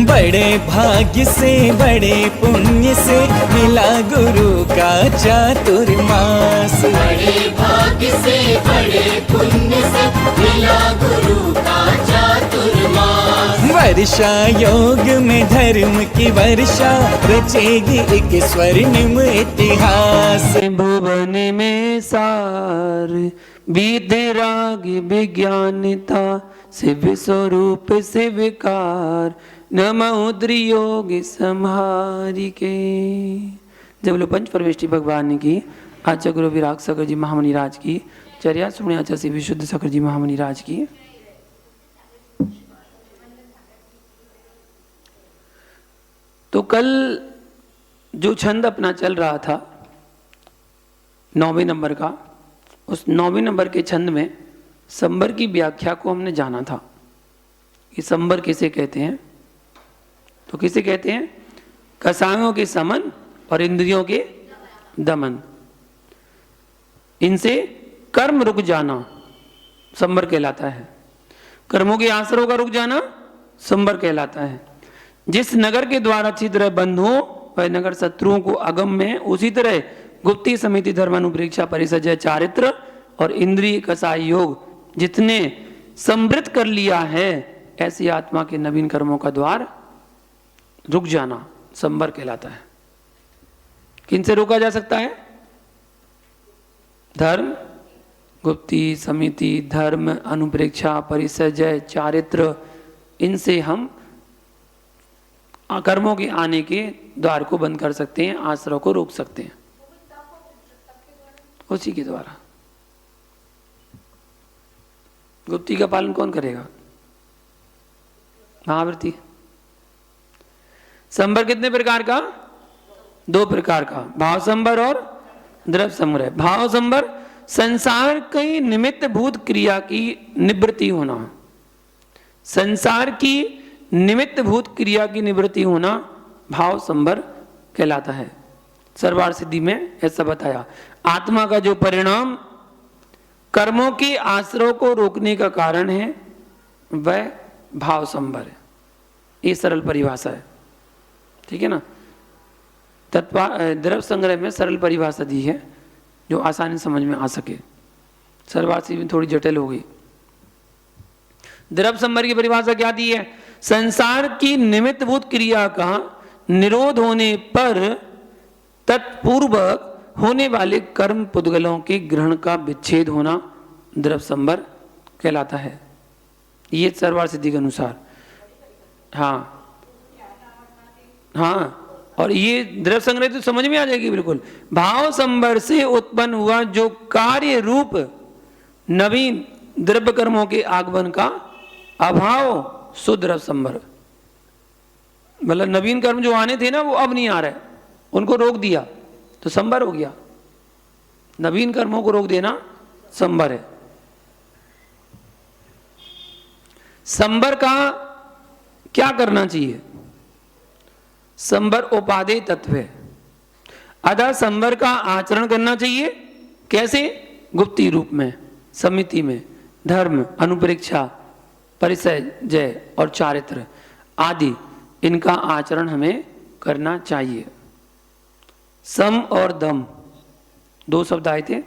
बड़े भाग्य से बड़े पुण्य से मिला गुरु का चातुर्मास। बड़े भाग्य से बड़े पुण्य से मिला गुरु का चातुर्मास। वर्षा योग में धर्म की वर्षा रचेगी एक स्वर्णिम इतिहास। भुवन में सार विधिराग विज्ञानता शिव स्वरूप शिवकार नमोद्र योग संहारिके। जब बोलो पंच परमेष्टि भगवान की आचार्य गुरु विराग सकर जी महामुनि राज की चर्या सुने आचार्य श्री विशुद्ध सकर जी महामुनि राज की। तो कल जो छंद अपना चल रहा था 9वें नंबर का, उस 9वें नंबर के छंद में संबर की व्याख्या को हमने जाना था कि संबर किसे कहते हैं। तो किसे कहते हैं? कसायों के समन और इंद्रियों के दमन, इनसे कर्म रुक जाना संबर कहलाता है। कर्मों के आश्रयों का रुक जाना संबर कहलाता है। जिस नगर के द्वार अच्छी तरह बंद हो वह नगर शत्रुओं को अगम में, उसी तरह गुप्ती समिति धर्मानुप्रेक्षा परिसजय चारित्र और इंद्रिय कसाय योग जितने समृद्ध कर लिया है, ऐसी आत्मा के नवीन कर्मों का द्वार रुक जाना संबर कहलाता है। किनसे रोका जा सकता है? धर्म, गुप्ती समिति, धर्म, अनुप्रेक्षा, परिसजय, चारित्र, इनसे हम कर्मों के आने के द्वार को बंद कर सकते हैं, आश्रय को रोक सकते हैं उसी के द्वारा। गुप्ती का पालन कौन करेगा? महावृत्ति। संबर कितने प्रकार का? 2 प्रकार का, भाव संबर और द्रव्य संबर। भाव संबर संसार की निमित्त भूत क्रिया की निवृत्ति होना, संसार की निमित्त भूत क्रिया की निवृत्ति होना भाव संबर कहलाता है। सर्वार्थ सिद्धि में ऐसा बताया। आत्मा का जो परिणाम कर्मों के आश्रयों को रोकने का कारण है वह भाव संबर है। ये सरल परिभाषा है, ठीक है ना। द्रव्य संग्रह में सरल परिभाषा दी है जो आसानी समझ में आ सके। सर्वार्थ सिद्धि में थोड़ी जटिल हो गई। द्रव्य संबर की परिभाषा क्या दी है? संसार की निमित्तभूत क्रिया का निरोध होने पर तत्पूर्वक होने वाले कर्म पुद्गलों के ग्रहण का विच्छेद होना द्रव्य संबर कहलाता है। ये सर्वार्थ सिद्धि के अनुसार। हाँ हाँ, और ये द्रव्य संग्रह तो समझ में आ जाएगी बिल्कुल। भाव संबर से उत्पन्न हुआ जो कार्य रूप नवीन द्रव्य कर्मों के आगमन का अभाव सुद्रव्य संबर। मतलब नवीन कर्म जो आने थे ना वो अब नहीं आ रहे, उनको रोक दिया तो संबर हो गया। नवीन कर्मों को रोक देना संबर है। संबर का क्या करना चाहिए? संबर उपादेय तत्व है, अतः संबर का आचरण करना चाहिए। कैसे? गुप्ती रूप में, समिति में, धर्म, अनुप्रेक्षा, परिसजय और चारित्र आदि इनका आचरण हमें करना चाहिए। सम और दम 2 शब्द आए थे,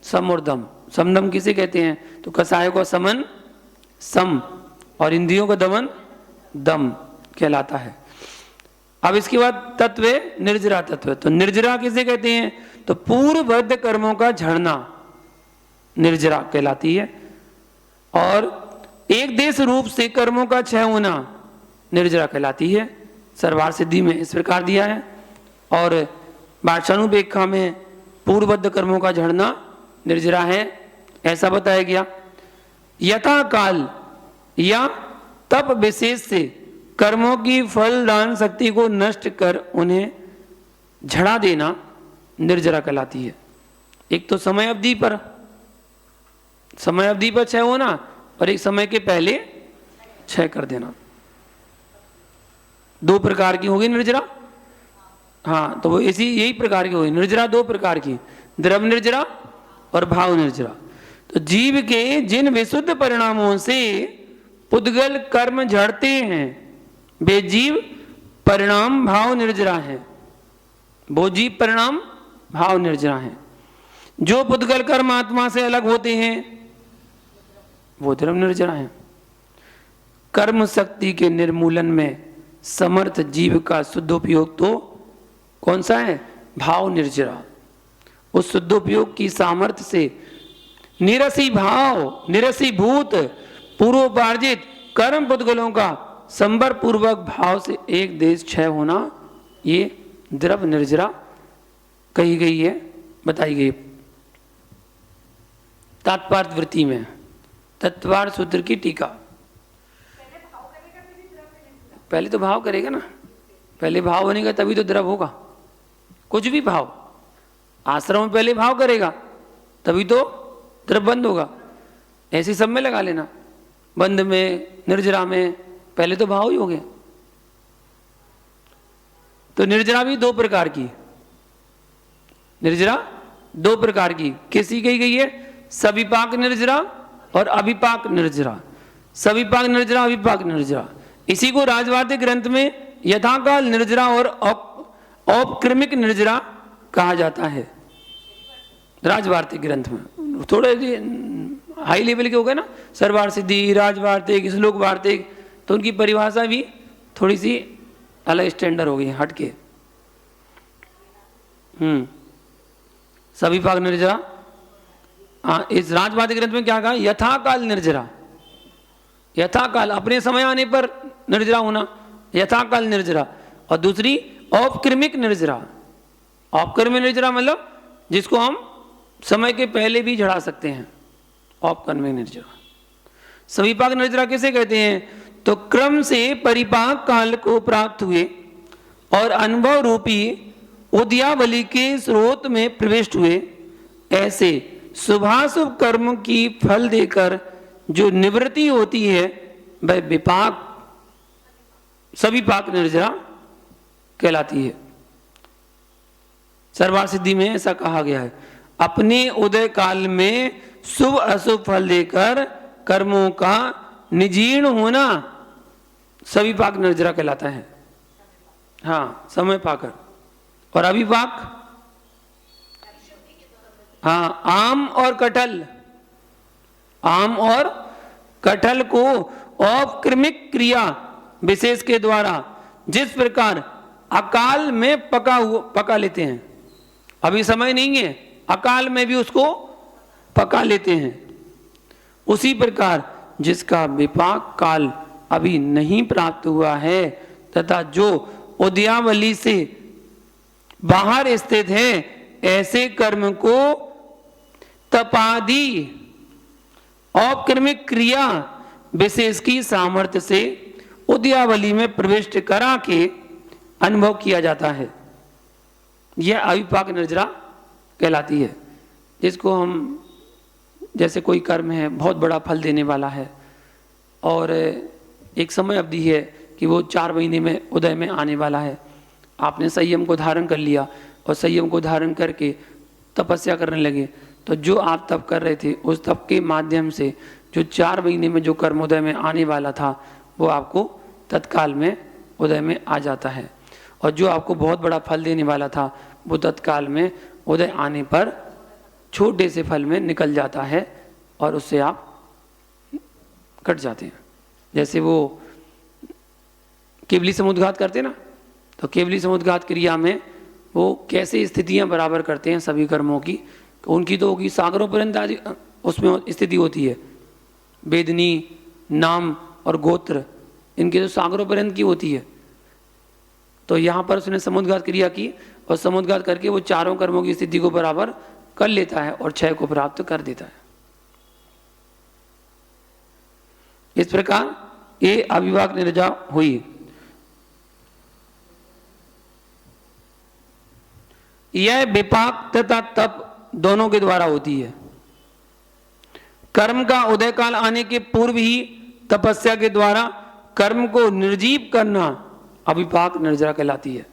सम और दम। समदम किसे कहते हैं? तो कसायों का समन सम और इंद्रियों का दमन दम कहलाता है। अब इसके बाद तत्व निर्जरा तत्व। तो निर्जरा किसे कहते हैं? तो पूर्वबद्ध कर्मों का झड़ना निर्जरा कहलाती है। और एक देश रूप से कर्मों का क्षय होना निर्जरा कहलाती है। सर्वार्थ सिद्धि में इस प्रकार दिया है। और भाषानुपेक्षा में पूर्वबद्ध कर्मों का झड़ना निर्जरा है, ऐसा बताया गया। यथा काल या तप विशेष से कर्मों की फलदान शक्ति को नष्ट कर उन्हें झड़ा देना निर्जरा कहलाती है। एक तो समय अवधि पर क्षय होना और एक समय के पहले क्षय कर देना। 2 प्रकार की होगी निर्जरा। हाँ, तो वो यही प्रकार की होगी निर्जरा। 2 प्रकार की, द्रव्य निर्जरा और भाव निर्जरा। तो जीव के जिन विशुद्ध परिणामों से पुद्गल कर्म झड़ते हैं वे जीव परिणाम भाव निर्जरा है, वो जीव परिणाम भाव निर्जरा है। जो पुद्गल कर्म आत्मा से अलग होते हैं वो द्रव निर्जरा है। कर्म शक्ति के निर्मूलन में समर्थ जीव का शुद्धोपयोग तो कौन सा है? भाव निर्जरा। उस शुद्धोपयोग की सामर्थ्य से निरसी भाव, निरसी भूत पूर्वोपार्जित कर्म पुद्गलों का संबर पूर्वक भाव से एक देश क्षय होना, ये द्रव निर्जरा कही गई है, बताई गई। तात्पर्य वृत्ति में तत्वार्थ सूत्र की टीका। पहले तो भाव करेगा ना, पहले भाव बनेगा तभी तो द्रव होगा। कुछ भी भाव, आश्रम में पहले भाव करेगा तभी तो द्रव बंद होगा। ऐसे सब में लगा लेना, बंद में, निर्जरा में पहले तो भाव ही हो गया। तो निर्जरा भी दो प्रकार की, निर्जरा दो प्रकार की किसी कही गई है? सविपाक निर्जरा और अभिपाक निर्जरा। सविपाक निर्जरा, अभिपाक निर्जरा। इसी को राजवार्तिक ग्रंथ में यथाकाल निर्जरा और औपक्रमिक निर्जरा कहा जाता है। राजवार्तिक ग्रंथ में थोड़े हाई लेवल के हो गए ना, सर्वार्थ सिद्धि, राजवार्तिक, श्लोक वार्तिक, तो उनकी परिभाषा भी थोड़ी सी अलग स्टैंडर्ड हो गई, हटके। सभी पाक निर्जरा। इस राजवार्तिक ग्रंथ में क्या कहा? यथाकाल निर्जरा। यथाकाल अपने समय आने पर निर्जरा होना, यथाकाल निर्जरा। और दूसरी औपक्रमिक निर्जरा। औपक्रमिक निर्जरा मतलब जिसको हम समय के पहले भी झड़ा सकते हैं, औपक्रमिक निर्जरा। सविपाक निर्जरा किसे कहते हैं? तो क्रम से परिपाक काल को प्राप्त हुए और अनुभव रूपी उद्यावली के स्रोत में प्रविष्ट हुए, ऐसे शुभाशुभ कर्म की फल देकर जो निवृत्ति होती है वह विपाक, सविपाक निर्जरा कहलाती है। सर्वार्थ सिद्धि में ऐसा कहा गया है, अपने उदय काल में शुभ अशुभ फल देकर कर्मों का निजीर्ण होना सविपाक निर्जरा कहलाता है। हाँ, समय पाकर। और अभिपाक, हाँ, आम और कटहल, आम और कटहल को औपक्रमिक क्रिया विशेष के द्वारा जिस प्रकार अकाल में पका लेते हैं, अभी समय नहीं है, अकाल में भी उसको पका लेते हैं, उसी प्रकार जिसका विपाक काल अभी नहीं प्राप्त हुआ है तथा जो उद्यावली से बाहर स्थित है, ऐसे कर्म को तपादि औपक्रमिक क्रिया विशेष की सामर्थ्य से उद्यावली में प्रविष्ट करा के अनुभव किया जाता है। यह अविपाक निर्जरा कहलाती है। जिसको हम, जैसे कोई कर्म है बहुत बड़ा फल देने वाला है और एक समय अवधि है कि वो 4 महीने में उदय में आने वाला है, आपने संयम को धारण कर लिया और संयम को धारण करके तपस्या करने लगे, तो जो आप तप कर रहे थे उस तप के माध्यम से जो 4 महीने में जो कर्म उदय में आने वाला था वो आपको तत्काल में उदय में आ जाता है, और जो आपको बहुत बड़ा फल देने वाला था वो तत्काल में उदय आने पर छोटे से फल में निकल जाता है और उससे आप कट जाते हैं। जैसे वो केवली समुद्घात करते ना, तो केवली समुद्घात क्रिया में वो कैसे स्थितियां बराबर करते हैं सभी कर्मों की, उनकी तो होगी सागरों पर्यंत आदि उसमें स्थिति होती है। वेदनी, नाम और गोत्र, इनके तो सागरों पर्यंत की होती है। तो यहाँ पर उसने समुद्घात क्रिया की और समुद्घात करके वो चारों कर्मों की स्थिति को बराबर कर लेता है और क्षय को प्राप्त कर देता है। इस प्रकार ये अविपाक निर्जरा हुई। यह विपाक तथा तप दोनों के द्वारा होती है। कर्म का उदय काल आने के पूर्व ही तपस्या के द्वारा कर्म को निर्जीव करना अविपाक निर्जरा कहलाती है।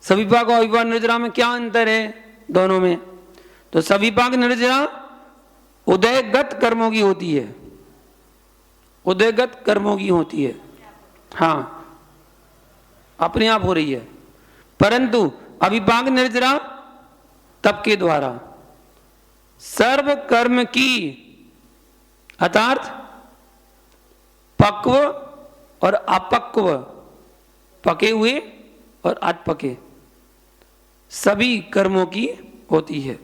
सविपाक और अविपाक निर्जरा में क्या अंतर है दोनों में? तो सविपाक निर्जरा उदयगत कर्मों की होती है, उदयगत कर्मों की होती है। हाँ, अपने आप हो रही है। परंतु अविपाक निर्जरा तप के द्वारा सर्व कर्म की अर्थात पक्व और अपक्व, पके हुए और अधपके सभी कर्मों की होती है।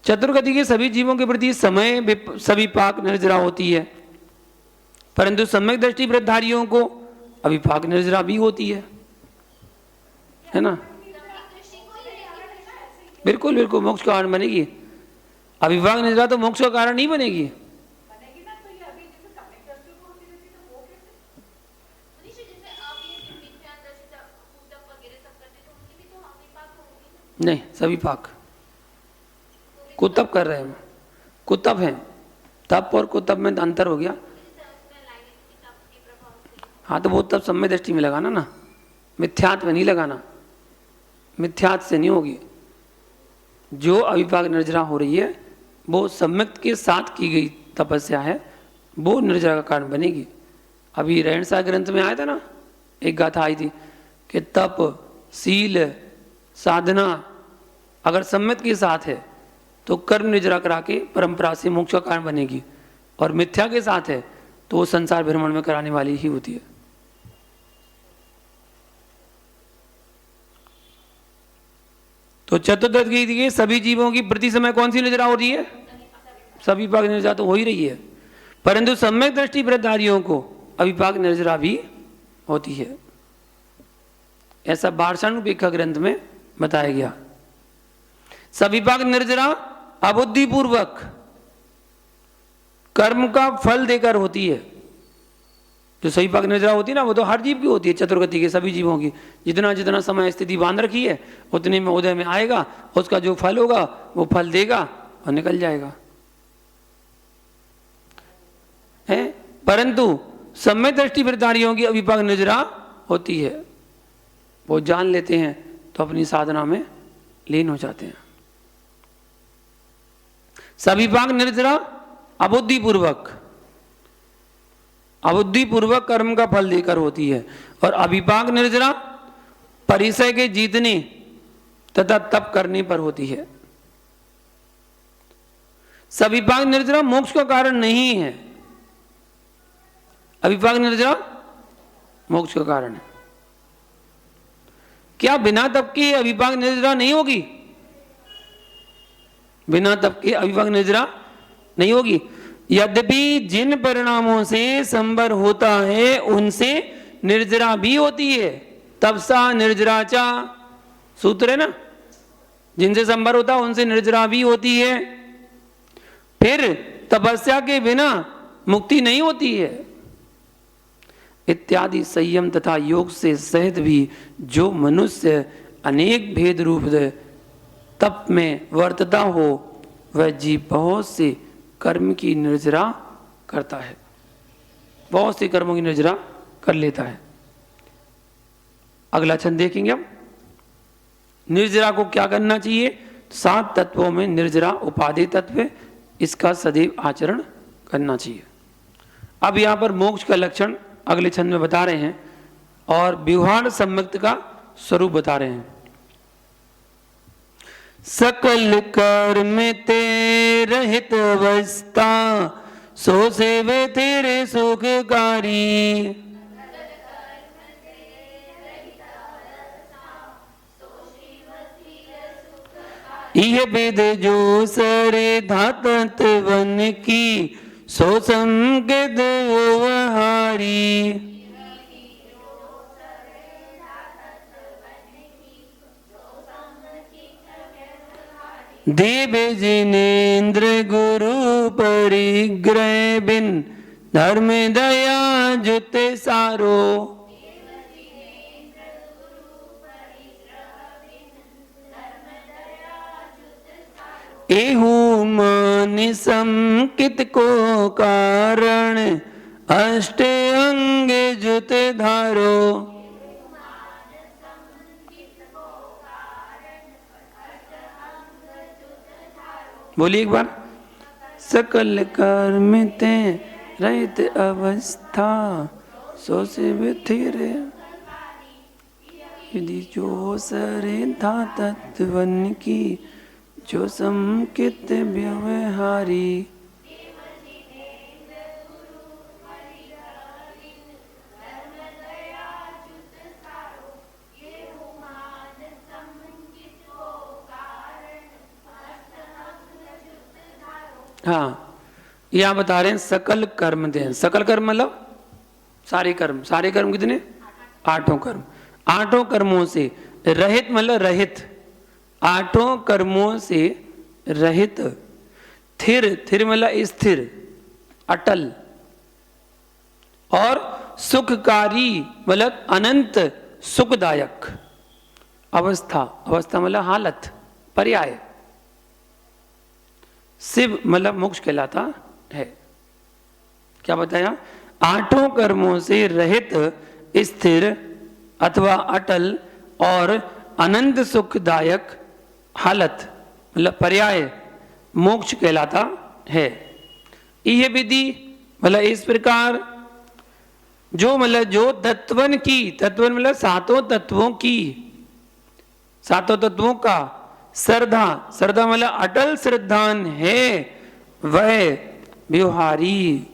चतुर्गति के सभी जीवों के प्रति समय सभी पाक निर्जरा होती है, परंतु सम्यक दृष्टि व्रतधारियों को अविपाक निर्जरा भी होती है ना। बिल्कुल बिल्कुल मोक्ष का कारण बनेगी। अविपाक निर्जरा तो मोक्ष का कारण नहीं बनेगी। नहीं, सभी पाक कुतप कर रहे हैं, कुतप है, तप और कुतप में अंतर हो गया। हाँ तो वो तब सम्यक दृष्टि में लगाना ना, मिथ्यात्व में नहीं लगाना, मिथ्यात्व से नहीं होगी। जो अविपाक निर्जरा हो रही है वो सम्यक के साथ की गई तपस्या है, वो निर्जरा का कारण बनेगी। अभी रहनसा ग्रंथ में आया था ना, एक गाथा आई थी कि तप सील साधना अगर सम्यक के साथ है तो कर्म निर्जरा करा के परंपरा से मोक्ष का कारण बनेगी, और मिथ्या के साथ है तो वो संसार भ्रमण में कराने वाली ही होती है। तो चतुर्थ के सभी जीवों की प्रति समय कौन सी निर्जरा हो रही है? सभी पाक निर्जरा तो हो ही रही है, परंतु सम्यक दृष्टि व्रतधारियों को अविपाक निर्जरा भी होती है। ऐसा बारसानुपेक्षा ग्रंथ में बताया गया। सविपाक निर्जरा अबुद्धिपूर्वक कर्म का फल देकर होती है। जो सविपाक निर्जरा होती है ना, वो तो हर जीव की होती है, चतुर्गति के सभी जीवों की। जितना जितना समय स्थिति बांध रखी है उतने में उदय में आएगा, उसका जो फल होगा वो फल देगा और निकल जाएगा है। परंतु सम्यक दृष्टि व्रतधारियों की अविपाक निर्जरा होती है, वो जान लेते हैं तो अपनी साधना में लीन हो जाते हैं। सविपाक निर्जरा अबुद्धिपूर्वक, अबुद्धिपूर्वक कर्म का फल देकर होती है, और अविपाक निर्जरा परिसय के जीतने तथा तप करने पर होती है। सविपाक निर्जरा मोक्ष का कारण नहीं है, अविपाक निर्जरा मोक्ष का कारण है। क्या बिना तप के अविपाक निर्जरा नहीं होगी? बिना तप के अविपाक निर्जरा नहीं होगी। यद्यपि जिन परिणामों से संबर होता है उनसे निर्जरा भी होती है। तपसा निर्जराचा सूत्र है ना, जिनसे संबर होता है उनसे निर्जरा भी होती है। फिर तपस्या के बिना मुक्ति नहीं होती है इत्यादि संयम तथा योग से सहित भी जो मनुष्य अनेक भेद रूप तप में वर्तता हो वह जीव बहुत से कर्म की निर्जरा करता है, बहुत से कर्मों की निर्जरा कर लेता है। अगला छंद देखेंगे हम। निर्जरा को क्या करना चाहिए? 7 तत्वों में निर्जरा उपादेय तत्व, इसका सदैव आचरण करना चाहिए। अब यहां पर मोक्ष का लक्षण अगले छंद में बता रहे हैं और व्यवहार सम्यक्त का स्वरूप बता रहे हैं। सकल कर्म ते रहित अवस्था सो सेवे तेरे सुखकारी। यह वेद जो सरे धातत वन की सो संगद व्यवहारी। देव जिनेन्द्र गुरु परिग्रह बिन धर्म दया जुते सारो। एहू मान संकित को कारण अष्ट अंग जुत धारो। बोलिए एक बार। सकल कर्म ते रहित अवस्था सो से थिर विधि जो सरेधा तत्वन की, जो समकित व्यवहारी। हाँ, यहाँ बता रहे हैं सकल कर्म दें। सकल कर्म मतलब सारे कर्म। सारे कर्म कितने? 8 कर्म। 8 कर्मों से रहित मतलब रहित, 8 कर्मों से रहित। थिर, थिर मतलब स्थिर, अटल। और सुखकारी मतलब अनंत सुखदायक। अवस्था, अवस्था मतलब हालत, पर्याय। शिव मतलब मोक्ष कहलाता है। क्या बताया? 8 कर्मों से रहित, स्थिर अथवा अटल और अनंत सुखदायक हालत मतलब पर्याय मोक्ष कहलाता है। यह विधि मतलब इस प्रकार जो मतलब जो तत्वन की, तत्वन मतलब 7 तत्वों की, 7 तत्वों का श्रद्धा, श्रद्धा मतलब अटल श्रद्धान है, वह व्यवहारी,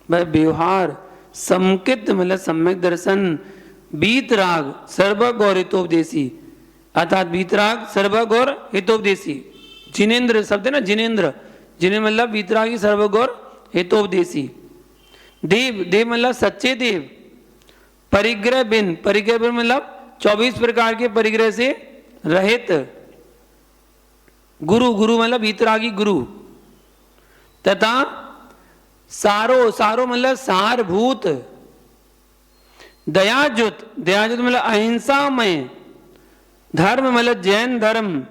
वह व्यवहार, समकित मतलब सम्यक दर्शन, बीतराग सर्वग और हितोपदेशी, अर्थात बीतराग सर्वग और हितोपदेशी। जिनेन्द्र शब्द है ना, जिनेन्द्र, जिनेन्द्र मतलब बीतरागी सर्वग और हितोपदेशी। देव, देव मतलब सच्चे देव। परिग्रह बिन, परिग्रह बिन मतलब 24 प्रकार के परिग्रह से रहित। गुरु, गुरु मतलब बीतरागी गुरु। तथा सारो, सारो मतलब सारभूत। दयाजुत, दयाजुत मतलब अहिंसामय। धर्म मतलब जैन धर्म।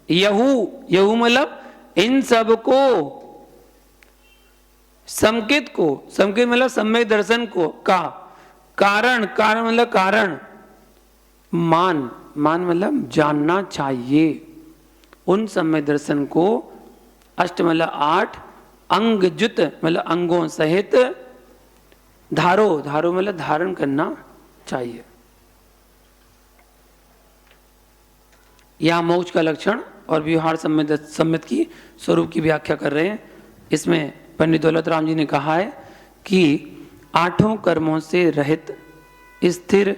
यहू, यहू मतलब इन सब को, संकेत को, संकेत मतलब सम्यक दर्शन को का कारण, कारण मतलब कारण। मान, मान मतलब जानना चाहिए उन सम्यक दर्शन को। अष्ट मतलब 8, अंगजुत मतलब अंगों सहित। धारो, धारो मतलब धारण करना चाहिए। यहां मोक्ष का लक्षण और व्यवहार सम्मित की स्वरूप की व्याख्या कर रहे हैं। इसमें पंडित दौलत राम जी ने कहा है कि 8 कर्मों से रहित, स्थिर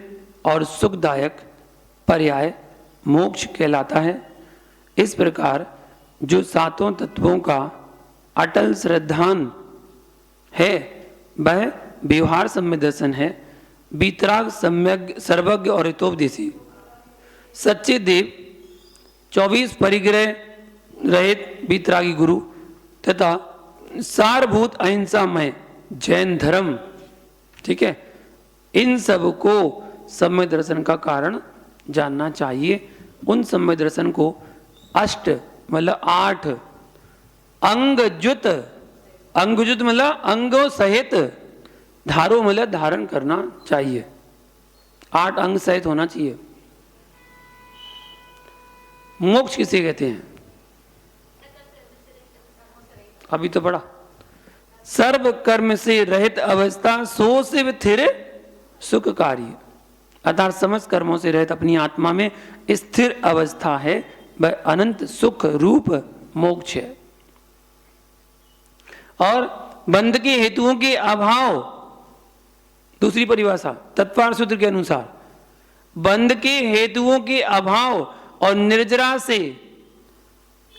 और सुखदायक पर्याय मोक्ष कहलाता है। इस प्रकार जो 7 तत्वों का अटल श्रद्धान है, वह व्यवहार सम्यक दर्शन है, बीतराग सम्यक सर्वज्ञ और हितोपदेशी। सच्चे देव, 24 परिग्रह रहित बीतरागी गुरु तथा सारभूत अहिंसामय जैन धर्म। ठीक है, इन सब को सम्यक दर्शन का कारण जानना चाहिए। उन सम्यक दर्शन को अष्ट मतलब 8, अंगजुत, अंगजुत मतलब अंगों सहित, धारो मतलब धारण करना चाहिए। 8 अंग सहित होना चाहिए। मोक्ष किसे कहते हैं? अभी तो पढ़ा। सर्व कर्म से रहित अवस्था सो शिव थिर सुखकारी, अर्थात समस्त कर्मों से रहित अपनी आत्मा में स्थिर अवस्था है, वह अनंत सुख रूप मोक्ष है। और बंध के हेतुओं के अभाव, दूसरी परिभाषा तत्वार्थ सूत्र के अनुसार, बंध के हेतुओं के अभाव और निर्जरा से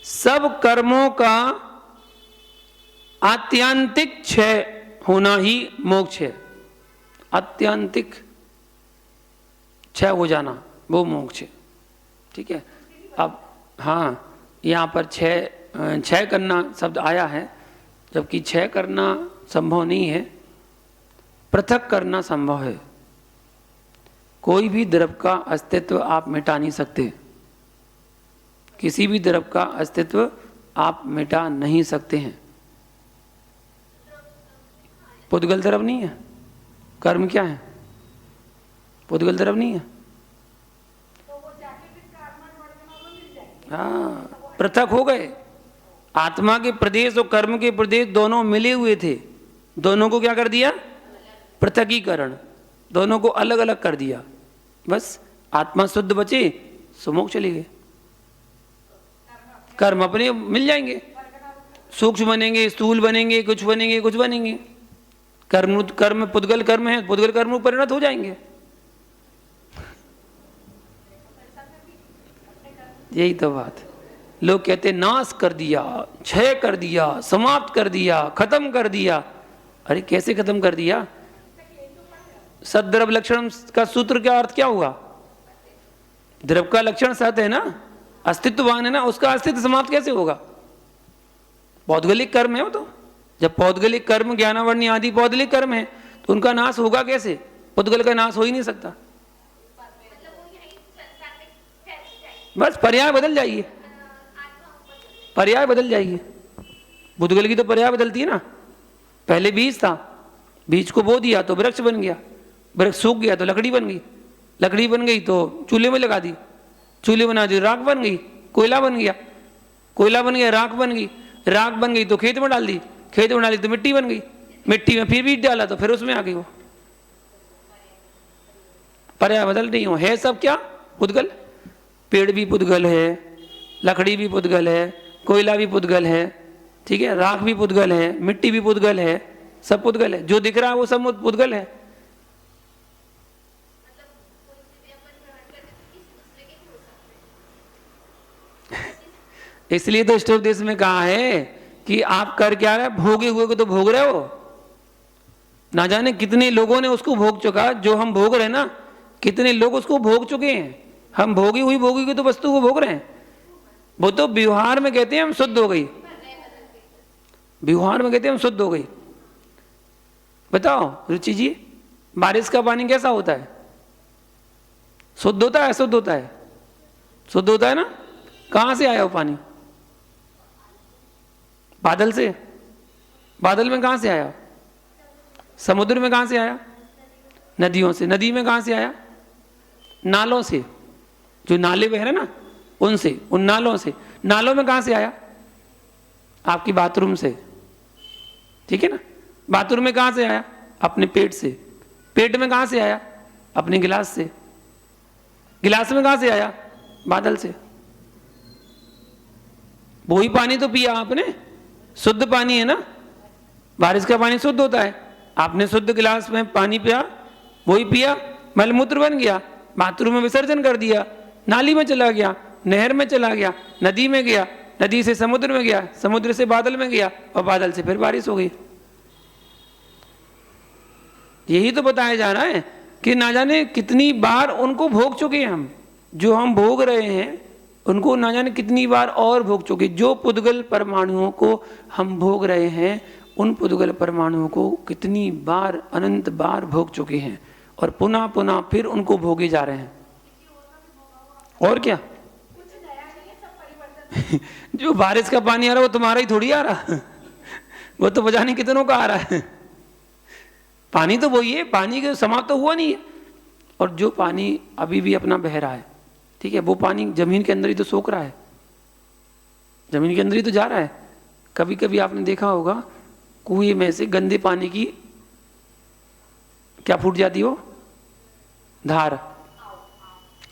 सब कर्मों का आत्यंतिक क्षय होना ही मोक्ष है। आत्यंतिक क्षय हो जाना वो मोक्ष है। ठीक है। अब हाँ, यहाँ पर क्षय करना शब्द आया है, जबकि क्षय करना संभव नहीं है, पृथक करना संभव है। कोई भी द्रव्य का अस्तित्व आप मिटा नहीं सकते, किसी भी द्रव्य का अस्तित्व आप मिटा नहीं सकते हैं। पुद्गल द्रव्य नहीं है, कर्म क्या है? पुद्गल द्रव्य नहीं है। हाँ, पृथक हो गए। आत्मा के प्रदेश और कर्म के प्रदेश दोनों मिले हुए थे, दोनों को क्या कर दिया? पृथकीकरण, दोनों को अलग अलग कर दिया। बस आत्मा शुद्ध बचे सो मोक्ष चले गए। कर्म अपने मिल जाएंगे, सूक्ष्म बनेंगे, स्थूल बनेंगे, कुछ बनेंगे, कुछ बनेंगे। कर्म कर्म पुद्गल कर्म है, पुद्गल कर्म में परिणत हो जाएंगे। यही तो बात है। लोग कहते हैं नाश कर दिया, क्षय कर दिया, समाप्त कर दिया, खत्म कर दिया। अरे कैसे खत्म कर दिया? सद्द्रव लक्षण का सूत्र का अर्थ क्या हुआ? द्रव का लक्षण सत है ना, अस्तित्ववान है ना, उसका अस्तित्व समाप्त कैसे होगा? पौद्गलिक कर्म है वो तो। जब पौद्गलिक कर्म ज्ञानावरणी आदि पौद्गलिक कर्म है तो उनका नाश होगा कैसे? पुद्गल का नाश हो ही नहीं सकता। बस पर्याय बदल जाइए, पर्याय बदल जाइए। पुद्गल की तो पर्याय बदलती है ना। पहले बीज था, बीज को बो दिया तो वृक्ष बन गया, वृक्ष सूख गया तो लकड़ी बन गई, लकड़ी बन गई तो चूल्हे में लगा दी, चूल्हे बना दी राख बन गई, कोयला बन गया, कोयला बन गया, राख बन गई, राख बन गई तो खेत में डाल दी, खेत में डाली तो मिट्टी बन गई, मिट्टी में फिर बीज डाला तो फिर उसमें आ गई वो। पर्याय बदल रही हो, है सब क्या? पुद्गल। पेड़ भी पुद्गल है, लकड़ी भी पुद्गल है, कोयला भी पुद्गल है, ठीक है, राख भी पुद्गल है, मिट्टी भी पुद्गल है, सब पुद्गल है। जो दिख रहा है वो सब पुद्गल है। इसलिए तो इष्टोपदेश में कहा है कि आप कर क्या रहे? भोगे हुए को तो भोग रहे हो। ना जाने कितने लोगों ने उसको भोग चुका, जो हम भोग रहे हैं ना, कितने लोग उसको भोग चुके हैं। हम भोगी हुई तो वस्तु को भोग रहे हैं। वो तो व्यवहार में कहते हैं हम शुद्ध हो गई, व्यवहार में कहते हैं हम शुद्ध हो गई। बताओ रुचि जी, बारिश का पानी कैसा होता है? शुद्ध होता है, अशुद्ध होता है? शुद्ध होता है ना। कहां से आया वो पानी? बादल से। बादल में कहां से आया? समुद्र में कहां से आया? नदियों से। नदी में कहां से आया? नालों से। जो नाले बह रहे ना उनसे, उन नालों से। नालों में कहां से आया? आपकी बाथरूम से, ठीक है ना। बाथरूम में कहां से आया? अपने पेट से। पेट में कहां से आया? अपने गिलास से। गिलास में कहां से आया? बादल से। वही पानी तो पिया आपने, शुद्ध पानी है ना। बारिश का पानी शुद्ध होता है। आपने शुद्ध गिलास में पानी पिया, वही पिया, मलमूत्र बन गया, बाथरूम में विसर्जन कर दिया, नाली में चला गया, नहर में चला गया, नदी में गया, नदी से समुद्र में गया, समुद्र से बादल में गया और बादल से फिर बारिश हो गई। यही तो बताया जा रहा है कि ना जाने कितनी बार उनको भोग चुके हैं हम। जो हम भोग रहे हैं उनको ना जाने कितनी बार और भोग चुके। जो पुद्गल परमाणुओं को हम भोग रहे हैं उन पुद्गल परमाणुओं को कितनी बार, अनंत बार भोग चुके हैं और पुनः पुनः फिर उनको भोगे जा रहे हैं। और क्या? जो बारिश का पानी आ रहा है वो तुम्हारा ही थोड़ी आ रहा, वो तो बजाने कितनों का आ रहा है। पानी तो वही है, पानी के समाप्त तो हुआ नहीं है। और जो पानी अभी भी अपना बह रहा है, ठीक है, वो पानी जमीन के अंदर ही तो सोख रहा है, जमीन के अंदर ही तो जा रहा है। कभी कभी आपने देखा होगा कुएं में से गंदे पानी की क्या फूट जाती हो? धार,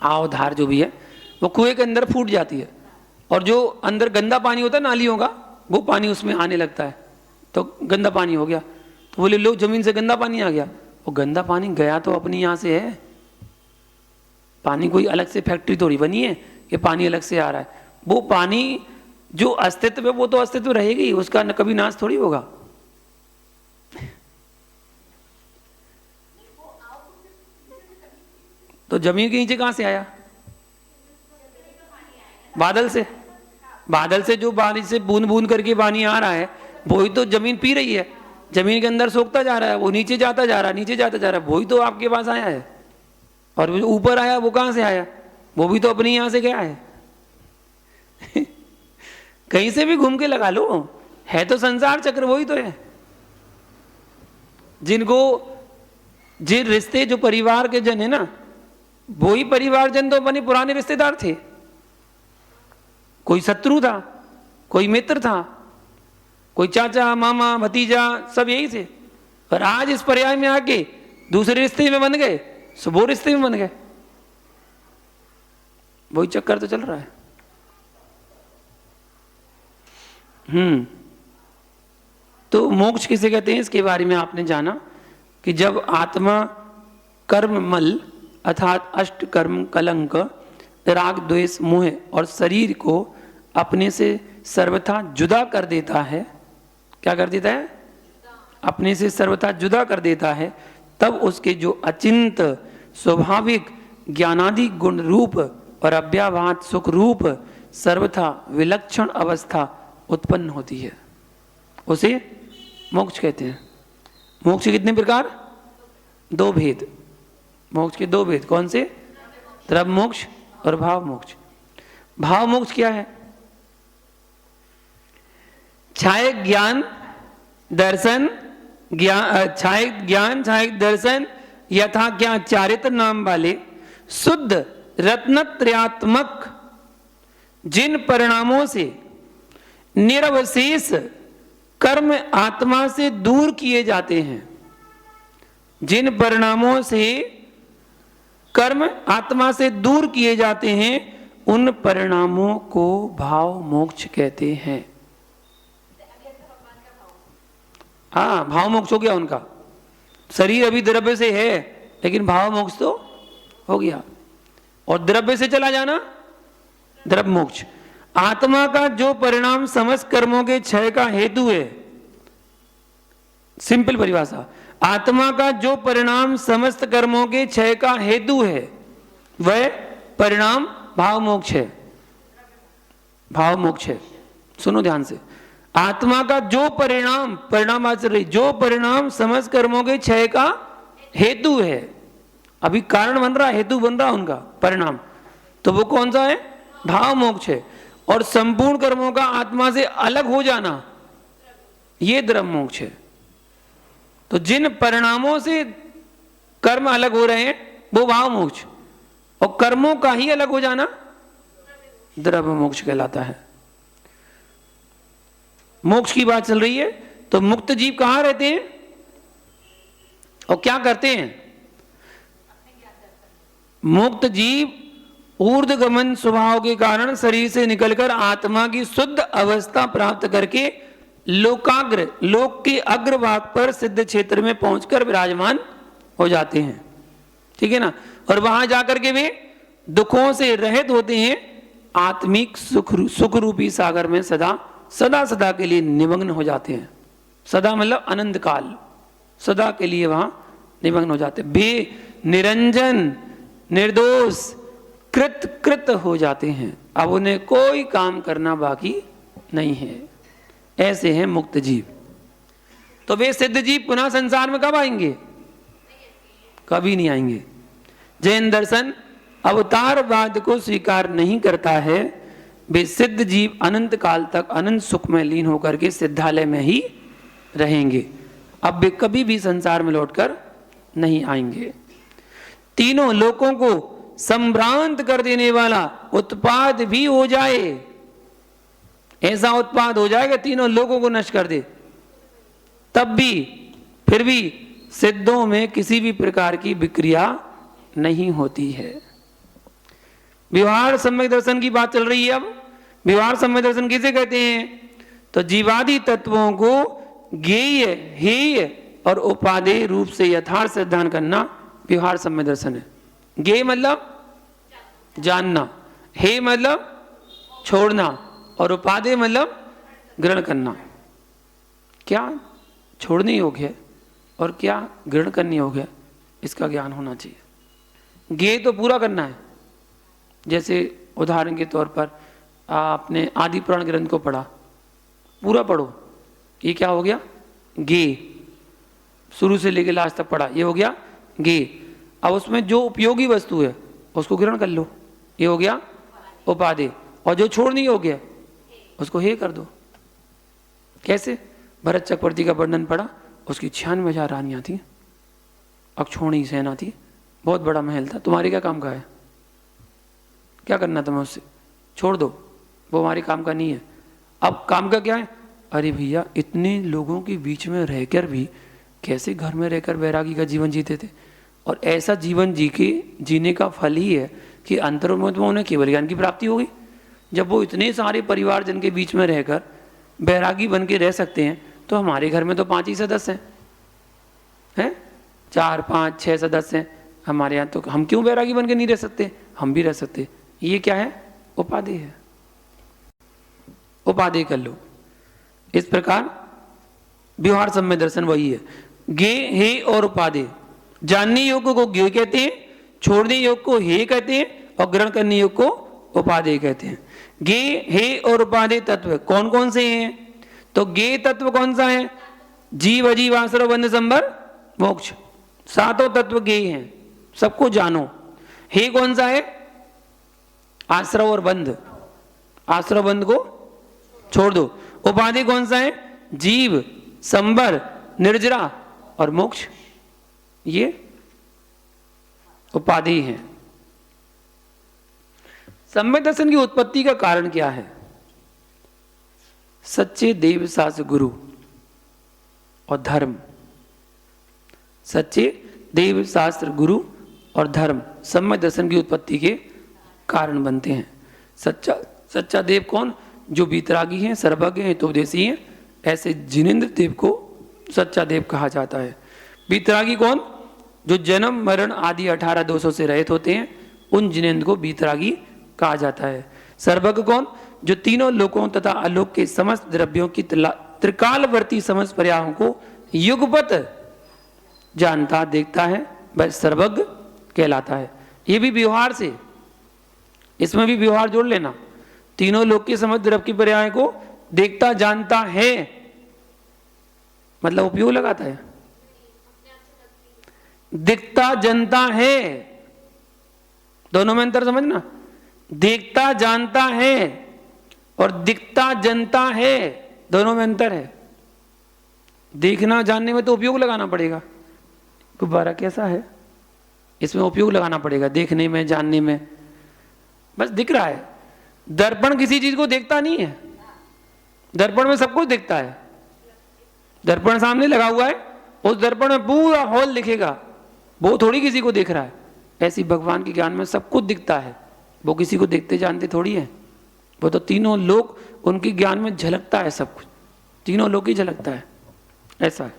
आओ धार जो भी है वो कुएं के अंदर फूट जाती है और जो अंदर गंदा पानी होता है नालियों का, वो पानी उसमें आने लगता है तो गंदा पानी हो गया। तो बोले लोग जमीन से गंदा पानी आ गया। वो गंदा पानी गया तो अपनी यहाँ से है, पानी कोई अलग से फैक्ट्री थोड़ी बनी है कि पानी अलग से आ रहा है। वो पानी जो अस्तित्व है वो तो अस्तित्व रहेगी, उसका न कभी नाश थोड़ी होगा। तो जमीन के नीचे कहां से आया? बादल से। बादल से जो बारिश से बूंद बूंद करके पानी आ रहा है वही तो जमीन पी रही है, जमीन के अंदर सोखता जा रहा है, वो नीचे जाता जा रहा है, नीचे जाता जा रहा है, वही तो आपके पास आया है। और जो ऊपर आया वो कहां से आया? वो भी तो अपनी यहां से गया है। कहीं से भी घूम के लगा लो, है तो संसार चक्र वही तो है। जिन रिश्ते जो परिवार के जन है ना, वही परिवारजन तो अपने पुराने रिश्तेदार थे। कोई शत्रु था, कोई मित्र था, कोई चाचा मामा भतीजा, सब यही थे। और आज इस पर्याय में आके दूसरे रिश्ते में बन गए, सो वो रिश्ते में बन गए। वही चक्कर तो चल रहा है। तो मोक्ष किसे कहते हैं, इसके बारे में आपने जाना कि जब आत्मा कर्ममल अर्थात अष्ट कर्म कलंक राग द्वेष मोह और शरीर को अपने से सर्वथा जुदा कर देता है। क्या कर देता है? अपने से सर्वथा जुदा कर देता है, तब उसके जो अचिंत स्वाभाविक ज्ञानादि गुण रूप और अव्याभात सुख रूप सर्वथा विलक्षण अवस्था उत्पन्न होती है, उसे मोक्ष कहते हैं। मोक्ष के कितने प्रकार? दो भेद। मोक्ष के दो भेद कौन से? द्रव्य मोक्ष और भाव मोक्ष। भाव मोक्ष क्या है? छाय ज्ञान दर्शन छाय ज्ञान छाय दर्शन यथा ज्ञान चारित्र नाम वाले शुद्ध रत्नत्रयात्मक जिन परिणामों से निरवशेष कर्म आत्मा से दूर किए जाते हैं, जिन परिणामों से कर्म आत्मा से दूर किए जाते हैं, उन परिणामों को भाव मोक्ष कहते हैं। हाँ, भाव मोक्ष हो गया उनका। शरीर अभी द्रव्य से है, लेकिन भाव मोक्ष तो हो गया। और द्रव्य से चला जाना द्रव्य मोक्ष। आत्मा का जो परिणाम समस्त कर्मों के क्षय का हेतु है, सिंपल परिभाषा, आत्मा का जो परिणाम समस्त कर्मों के क्षय का हेतु है, वह परिणाम भाव मोक्ष है। भाव मोक्ष है। सुनो ध्यान से, आत्मा का जो परिणाम आचरण जो परिणाम समस्त कर्मों के क्षय का हेतु है, अभी कारण बन रहा, हेतु बन रहा उनका परिणाम, तो वो कौन सा है? भाव मोक्ष है। और संपूर्ण कर्मों का आत्मा से अलग हो जाना, ये द्रव्य मोक्ष है। तो जिन परिणामों से कर्म अलग हो रहे हैं, वो भाव मोक्ष, और कर्मों का ही अलग हो जाना द्रव्य मोक्ष कहलाता है। मोक्ष की बात चल रही है, तो मुक्त जीव कहां रहते हैं और क्या करते हैं? मुक्त जीव ऊर्ध्वगमन स्वभाव के कारण शरीर से निकलकर आत्मा की शुद्ध अवस्था प्राप्त करके लोकाग्र, लोक के अग्रभाग पर सिद्ध क्षेत्र में पहुंचकर विराजमान हो जाते हैं। ठीक है ना? और वहां जाकर के वे दुखों से रहित होते हैं, आत्मिक सुख रूपी सागर में सदा के लिए निमग्न हो जाते हैं। सदा मतलब अनंत काल, सदा के लिए वहां निमग्न हो जाते हैं। बे निरंजन निर्दोष कृत हो जाते हैं। अब उन्हें कोई काम करना बाकी नहीं है। ऐसे हैं मुक्त जीव। तो वे सिद्ध जीव पुनः संसार में कब आएंगे? कभी नहीं आएंगे। जैन दर्शन अवतारवाद को स्वीकार नहीं करता है। वे सिद्ध जीव अनंत काल तक अनंत सुख में लीन होकर के सिद्धालय में ही रहेंगे। अब वे कभी भी संसार में लौटकर नहीं आएंगे। तीनों लोकों को संभ्रांत कर देने वाला उत्पाद भी हो जाए, ऐसा उत्पाद हो जाएगा तीनों लोगों को नष्ट कर दे, तब भी फिर भी सिद्धों में किसी भी प्रकार की विक्रिया नहीं होती है। व्यवहार सम्यक दर्शन की बात चल रही है। अब व्यवहार सम्यक दर्शन किसे कहते हैं? तो जीवादि तत्वों को ज्ञेय हेय और उपादेय रूप से यथार्थ सिद्धांत करना व्यवहार सम्यक दर्शन है। ज्ञेय मतलब जानना, हे मतलब छोड़ना, और उपादेय मतलब ग्रहण करना। क्या छोड़ने योग्य है और क्या ग्रहण करने योग्य है, इसका ज्ञान होना चाहिए। ज्ञेय तो पूरा करना है। जैसे उदाहरण के तौर पर आपने आदि पुराण ग्रंथ को पढ़ा, पूरा पढ़ो, ये क्या हो गया? ज्ञेय। शुरू से लेकर लास्ट तक पढ़ा, ये हो गया ज्ञेय। अब उसमें जो उपयोगी वस्तु है उसको ग्रहण कर लो, ये हो गया उपादेय। और जो छोड़नी योग्य है उसको हे कर दो। कैसे? भरत चक्रवर्ती का वर्णन पढ़ा, उसकी 96,000 रानियां थी, अक्षौणी सेना थी, बहुत बड़ा महल था। तुम्हारे क्या काम का है? क्या करना तुम्हें उससे? छोड़ दो, वो हमारे काम का नहीं है। अब काम का क्या है? अरे भैया, इतने लोगों के बीच में रहकर भी कैसे घर में रहकर वैरागी का जीवन जीते थे, और ऐसा जीवन जीने का फल ही है कि अंतर्मुख में उन्हें केवल ज्ञान की प्राप्ति होगी। जब वो इतने सारे परिवारजन के बीच में रहकर बैरागी बन के रह सकते हैं, तो हमारे घर में तो 5 ही सदस्य हैं, 4, 5, 6 सदस्य हैं हमारे यहाँ, तो हम क्यों बैरागी बन के नहीं रह सकते? हम भी रह सकते। ये क्या है? उपाधि है, उपाधि कर लो। इस प्रकार व्यवहार सम्य दर्शन वही है। गे हे और उपाधि, जानने योग्य को गे कहते हैं, छोड़ने योग्य को हे कहते हैं, और ग्रहण करने योग्य को उपाधि कहते हैं। गे हे और उपाधि तत्व कौन कौन से हैं? तो गे तत्व कौन सा है? जीव अजीव आश्रय बंध संबर मोक्ष, 7 तत्व गे हैं, सबको जानो। हे कौन सा है? आश्रय और बंध, आश्रय बंध को छोड़ दो। उपाधि कौन सा है? जीव, संबर, निर्जरा और मोक्ष, ये उपाधि है। सम्यक दर्शन की उत्पत्ति का कारण क्या है? सच्चे देव शास्त्र गुरु और धर्म, सच्चे देव शास्त्र गुरु और धर्म सम्यक दर्शन की उत्पत्ति के कारण बनते हैं। सच्चा देव कौन? जो बीतरागी हैं, सर्वज्ञ हैं, हितोपदेशी हैं, ऐसे जिनेंद्र देव को सच्चा देव कहा जाता है। बीतरागी कौन? जो जन्म मरण आदि 18 दोषों से रहित होते हैं, उन जिनेंद्र को बीतरागी कहा जाता है। सर्वज्ञ कौन? जो तीनों लोकों तथा आलोक के समस्त द्रव्यों की त्रिकालवर्ती समस्त पर्यायों को युगपत जानता देखता है, वह सर्वज्ञ कहलाता है। ये भी व्यवहार से, इसमें भी व्यवहार जोड़ लेना। तीनों लोक के समस्त द्रव्य की पर्याय को देखता जानता है, मतलब उपयोग लगाता है। दिखता जनता है, दोनों में अंतर समझना। देखता जानता है और दिखता जनता है, दोनों में अंतर है। देखना जानने में तो उपयोग लगाना पड़ेगा। गुब्बारा कैसा है? इसमें उपयोग लगाना पड़ेगा, देखने में, जानने में। बस दिख रहा है। दर्पण किसी चीज को देखता नहीं है, दर्पण में सब कुछ दिखता है। दर्पण सामने लगा हुआ है, उस दर्पण में पूरा हॉल दिखेगा, वो थोड़ी किसी को देख रहा है। ऐसी भगवान के ज्ञान में सब कुछ दिखता है, वो किसी को देखते जानते थोड़ी है। वो तो तीनों लोक उनके ज्ञान में झलकता है, सब कुछ तीनों लोक ही झलकता है, ऐसा है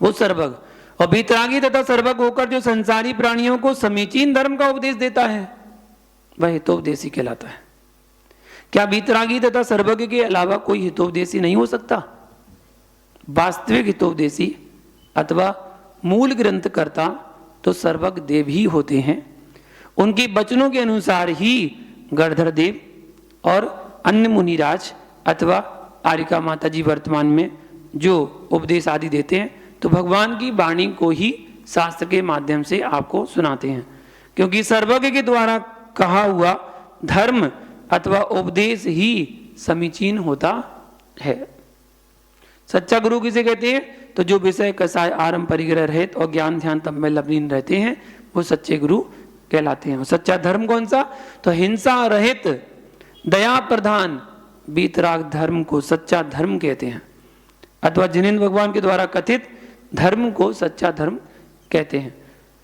वो सर्वज्ञ। और बीतरागी तथा सर्वज्ञ होकर जो संसारी प्राणियों को समीचीन धर्म का उपदेश देता है, वह हितोपदेशी कहलाता है। क्या बीतरागी तथा सर्वज्ञ के अलावा कोई हितोपदेशी नहीं हो सकता? वास्तविक हितोपदेशी अथवा मूल ग्रंथकर्ता तो सर्वज्ञ देव ही होते हैं। उनके वचनों के अनुसार ही गणधर देव और अन्य मुनिराज अथवा आरिका माता जी वर्तमान में जो उपदेश आदि देते हैं, तो भगवान की वाणी को ही शास्त्र के माध्यम से आपको सुनाते हैं। क्योंकि सर्वज्ञ के द्वारा कहा हुआ धर्म अथवा उपदेश ही समीचीन होता है। सच्चा गुरु किसे कहते हैं? तो जो विषय कसाय आरंभ परिग्रह रहित और ज्ञान ध्यान तप में लवलीन रहते हैं, वो सच्चे गुरु कहलाते हैं। सच्चा धर्म कौन सा? तो हिंसा रहित दया प्रधान बीतराग धर्म को सच्चा धर्म कहते हैं, अथवा जिनेंद्र भगवान के द्वारा कथित धर्म को सच्चा धर्म कहते हैं।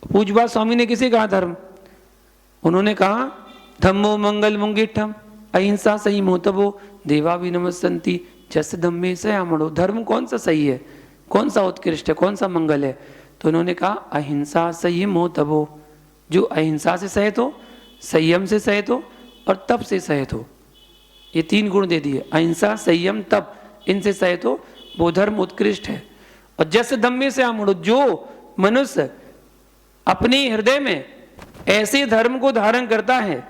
पूज्यपाद स्वामी ने किसे कहा धर्म? उन्होंने कहा धम्मो मंगल मुंगिठम अहिंसा सही मोतबो देवा भी नमस्सन्ति जस धम्मे सयामणो। धर्म कौन सा सही है, कौन सा उत्कृष्ट है, कौन सा मंगल है? तो उन्होंने कहा अहिंसा सही मोतबो, जो अहिंसा से सहित हो, संयम से सहित हो और तप से सहित हो। ये 3 गुण दे दिए, अहिंसा संयम तप, इनसे सहित हो, वो धर्म उत्कृष्ट है। और जस धम्मे सयामणो, जो मनुष्य अपने हृदय में ऐसे धर्म को धारण करता है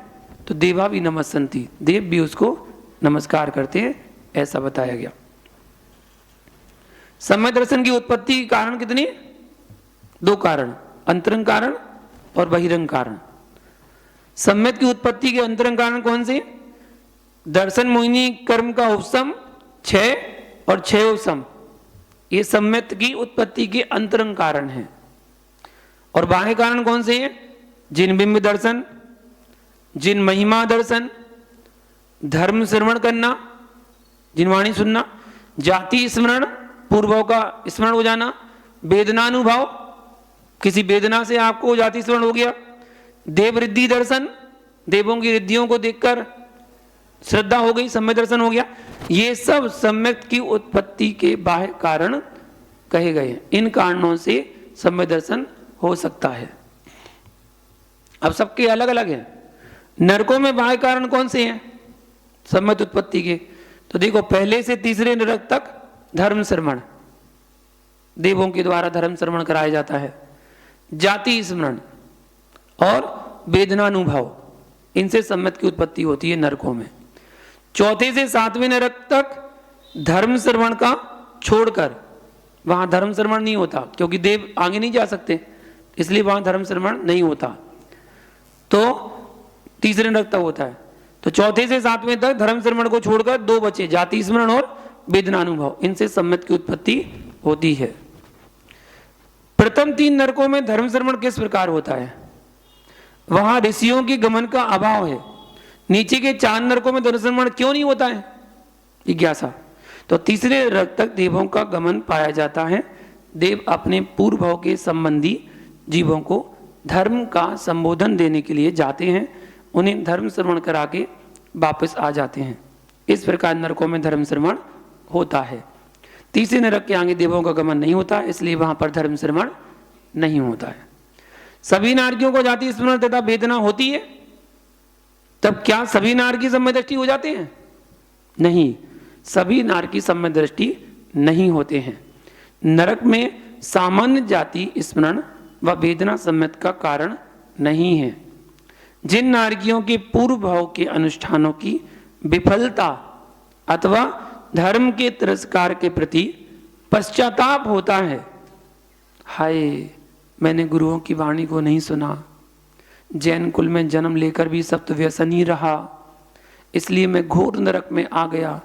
तो देवा भी नमस्सन्ति, देव भी उसको नमस्कार करते हैं, ऐसा बताया गया। सम्यक दर्शन की उत्पत्ति के कारण कितने? 2 कारण, अंतरंग कारण और बहिरंग कारण। सम्यक की उत्पत्ति के अंतरंग कारण कौन से? दर्शन मोहिनी कर्म का उपसम 6 और 6 उपसम, ये सम्यक की उत्पत्ति के अंतरंग कारण है। और बाह्य कारण कौन से हैं? जिन बिंब दर्शन, जिन महिमा दर्शन, धर्म श्रवण करना, जिनवाणी सुनना, जाति स्मरण, पूर्वों का स्मरण हो जाना, वेदनानुभव, किसी वेदना से आपको जाति स्मरण हो गया, देव रिद्धि दर्शन, देवों की रिद्धियों को देखकर श्रद्धा हो गई, सम्यक दर्शन हो गया। ये सब सम्यक की उत्पत्ति के बाह्य कारण कहे गए हैं। इन कारणों से सम्यक दर्शन हो सकता है। अब सबके अलग अलग हैं। नरकों में बाह्य कारण कौन से हैं सम्यक उत्पत्ति के? तो देखो, पहले से तीसरे नरक तक धर्म श्रवण, देवों के द्वारा धर्म श्रवण कराया जाता है। जाति स्मरण और वेदनानुभव, इनसे सम्यक की उत्पत्ति होती है नरकों में। चौथे से सातवें नरक तक धर्म श्रवण का छोड़कर, वहां धर्म श्रवण नहीं होता क्योंकि देव आगे नहीं जा सकते, इसलिए वहां धर्म श्रवण नहीं होता। तो तीसरे नरक तक होता है। तो चौथे से सातवें तक धर्म श्रवण को छोड़कर दो बचे, जाति स्मरण और वेदनानुभव, इनसे सम्यक की उत्पत्ति होती है। प्रथम तीन नरकों में धर्म श्रवण किस प्रकार होता है? वहां ऋषियों की गमन का अभाव है। नीचे के चार नरकों में धर्म श्रवण क्यों नहीं होता है? जिज्ञासा। तो तीसरे नरक तक देवों का गमन पाया जाता है। देव अपने पूर्व भाव के संबंधी जीवों को धर्म का संबोधन देने के लिए जाते हैं, उन्हें धर्म श्रवण करा के वापस आ जाते हैं। इस प्रकार नरकों में धर्म श्रवण होता है। तीसरे नरक के आगे देवों का गमन नहीं होता, इसलिए वहां पर धर्म श्रवण नहीं होता है। सभी नारकियों को जाति स्मरण तथा वेदना होती है, तब क्या सभी नारकी सम्यक दृष्टि हो जाते हैं? नहीं, सभी नारकी सम्यक दृष्टि नहीं होते हैं। नरक में सामान्य जाति स्मरण व वेदना सम्यक का कारण नहीं है। जिन नारकियों के पूर्व भाव के अनुष्ठानों की विफलता अथवा धर्म के तिरस्कार के प्रति पश्चाताप होता है, हाय मैंने गुरुओं की वाणी को नहीं सुना, जैन कुल में जन्म लेकर भी सप्त व्यसनी रहा, इसलिए मैं घोर नरक में आ गया,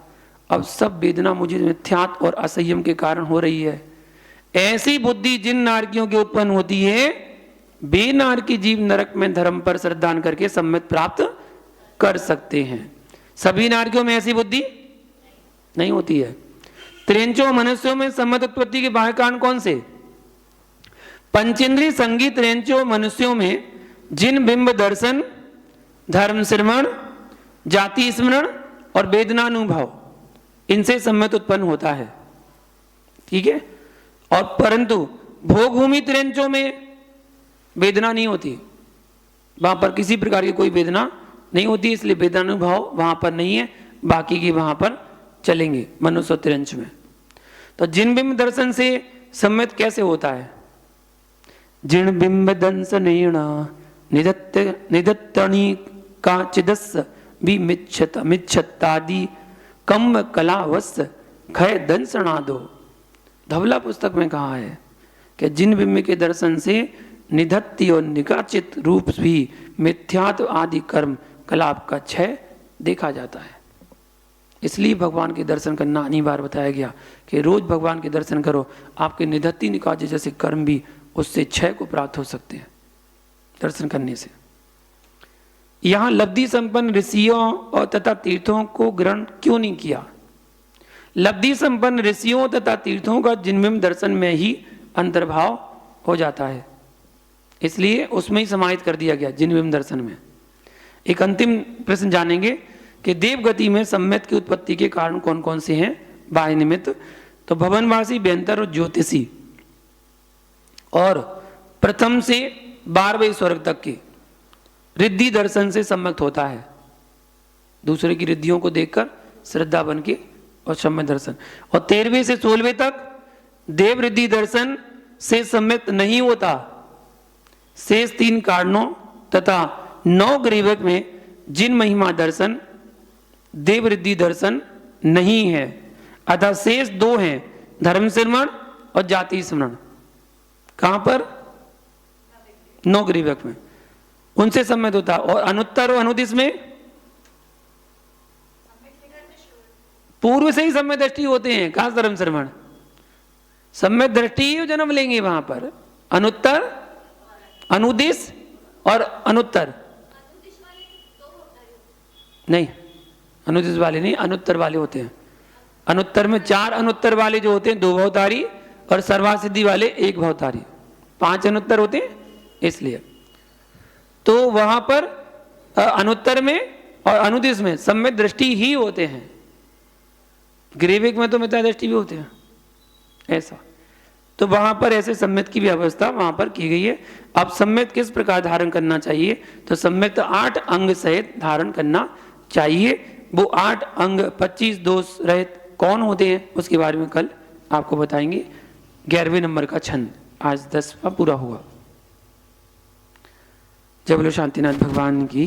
अब सब वेदना मुझे मिथ्यात्व और असंयम के कारण हो रही है। ऐसी बुद्धि जिन नारकियों की उत्पन्न होती है, वे नारकी जीव नरक में धर्म पर श्रद्धान करके सम्यक प्राप्त कर सकते हैं। सभी नारकियों में ऐसी बुद्धि नहीं होती है। त्रिंचो मनुष्यों में सम्यक उत्पत्ति के बाह्य कारण कौन से? पंचेंद्रिय संगी त्रिंचो मनुष्यों में जिन बिंब दर्शन, धर्म श्रवण, जाति स्मरण और वेदनानुभव, इनसे सम्यक उत्पन्न होता है। ठीक है। और परंतु भोग भूमि त्रिंचों में वेदना नहीं होती, वहां पर किसी प्रकार की कोई वेदना नहीं होती, इसलिए वेदनानुभव वहां पर नहीं है, बाकी की वहां पर चलेंगे मनुष्य त्रिंच में। तो जिन बिंब दर्शन से सम्यक कैसे होता है? जिन बिंब दंसनेण निदत्तणी का चिदस भी मिच्छतादि कम कलावस खय दंसनादो। धवला पुस्तक में कहा है कि जिन बिंब के दर्शन से निधत्ति और निकाचित रूप भी मिथ्यात्व आदि कर्म कलाप का क्षय देखा जाता है। इसलिए भगवान के दर्शन करना अनिवार्य बताया गया कि रोज भगवान के दर्शन करो, आपके निधत्ति निकाचित जैसे कर्म भी उससे क्षय को प्राप्त हो सकते हैं दर्शन करने से। यहां लब्धि संपन्न ऋषियों और तथा तीर्थों को ग्रहण क्यों नहीं किया? लब्धि संपन्न ऋषियों तथा तीर्थों का जिनबिंब दर्शन में ही अंतर्भाव हो जाता है, इसलिए उसमें ही समाहित कर दिया गया जिनबिंब दर्शन में। एक अंतिम प्रश्न जानेंगे कि देव गति में सम्यक की उत्पत्ति के कारण कौन कौन से हैं बाह्य निमित्त। तो भवनवासी, व्यंतर और ज्योतिषी, और प्रथम से 12वें स्वर्ग तक की रिद्धि दर्शन से सम्यक होता है। दूसरे की रिद्धियों को देखकर श्रद्धा बन के और सम्यक दर्शन। और 13वें से 16वें तक देव रिद्धि दर्शन से सम्यक नहीं होता। शेष 3 कारणों तथा 9 ग्रीवक में जिन महिमा दर्शन देव रिद्धि दर्शन नहीं है, अतः शेष 2 हैं, धर्म श्रवण और जाति स्मरण। कहां पर? 9 ग्रीवक में, उनसे सम्यक होता। और अनुत्तर और अनुदिश में पूर्व से ही सम्यक दृष्टि होते हैं। कहां धर्म श्रवण? सम्यक दृष्टि ही जन्म लेंगे वहां पर। अनुत्तर, अनुदिश और अनुत्तर नहीं, अनुदिश वाले नहीं, अनुत्तर वाले होते हैं। अनुत्तर में 4 अनुत्तर वाले जो होते हैं 2 भवतारी, और सर्वासिद्धि वाले 1 भवतारी। 5 अनुत्तर होते हैं इसलिए। तो वहां पर अनुत्तर में और अनुदिश में सम्यक दृष्टि ही होते हैं। ग्रीविक में तो मिथ्या दृष्टि भी होते हैं ऐसा। तो वहां पर ऐसे सम्यक की व्यवस्था वहां पर की गई है। अब सम्यक किस प्रकार धारण करना चाहिए, तो सम्यक तो 8 अंग सहित धारण करना चाहिए। वो 8 अंग 25 दोष रहित कौन होते हैं उसके बारे में कल आपको बताएंगे। 11वें नंबर का छंद आज 10वां पूरा हुआ। जय बोलो शांतिनाथ भगवान की।